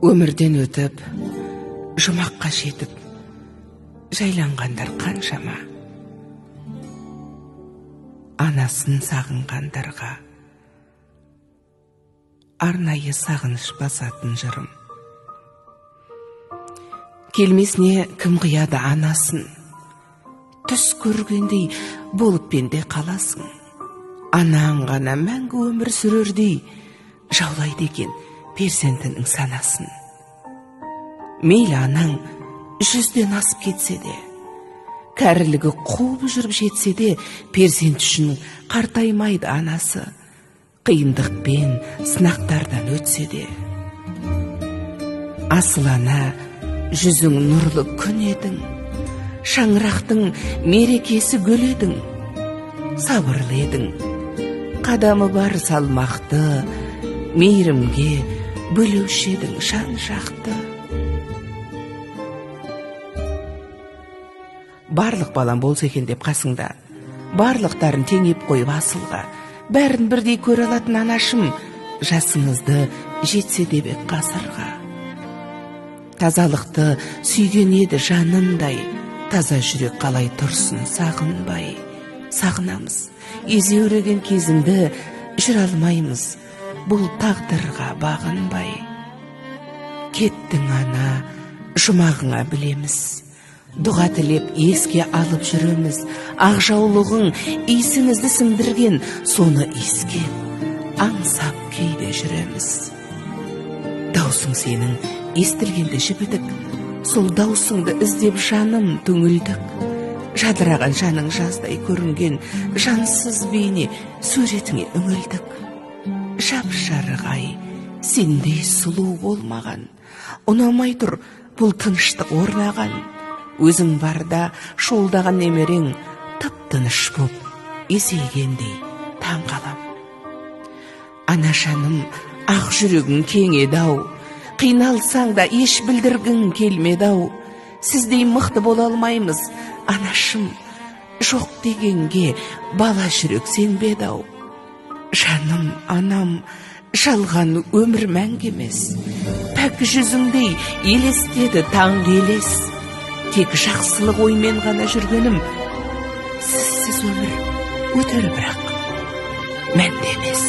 Өмірден өтіп, жұмаққа жетіп, жайланғандар қаншама. Анасын сағынғандарға арнайы сағыныш басатын жырым. Келмесіне кім қияды анасын, түс көргендей болып пенде қаласың. Анаң ғана мәңгі өмір сүрердей жаулайды екен перзентінің санасын. Мейлі анаң 100-ден асып кетсе де, кәрілігі қуып жүріп жетсе де, перзент үшін қартаймайды анасы, қиындықпен сынақтардан өтсе де. Асыл ана, жүзің нұрлы күн едің, шаңырақтың мерекесі гүл едің, сабырлы едің, қадамы бар салмақты, мейірімге бөлеуші едің жан жақты. Барлық балам болса екен деп қасыңда, барлықтарын теңеп қойып асылға, бәрін бірдей көре алатын анашым, жасыңызды жетсе деп ек қасырға. Тазалықты сүйген еді жанындай, таза жүрек қалай тұрсын сағынбай. Сағынамыз, езеуреген кезіңді жүре алмаймыз, бұл тағдырға бағынбай. Кеттің ана, жұмағыңа білеміз, дұға тілеп еске алып жүреміз. Ақ жаулығың исіңізді сіңдірген, соны иіскеп аңсап кейде жүреміз. Даусың сенің естілгенде жібідік, сол даусыңды іздеп жаным түңілдік. Жадыраған жаның жаздай көрінген жансыз бейне суретіңе үңілдік. Жап-жарық ай, сендей сұлу болмаған, ұнамай тұр бұл тыныштық орнаған. Өзің барда шолдаған немерең тып-тыныш боп есейгендей таң қалам. Ана жаным, ақ жүрегің кең еді-ау, қиналсаң да еш білдіргің келмеді-ау. Сіздей мықты бола алмаймыз, анашым, жоқ дегенге бала жүрек сенбеді-ау. Жаным, анам, жалған өмір мәңгі емес, пәк жүзіңдей елестеді таңғы елес. Тек жақсылық оймен ғана жүргенім, сізсіз өмір өтер бірақ мәнді емес.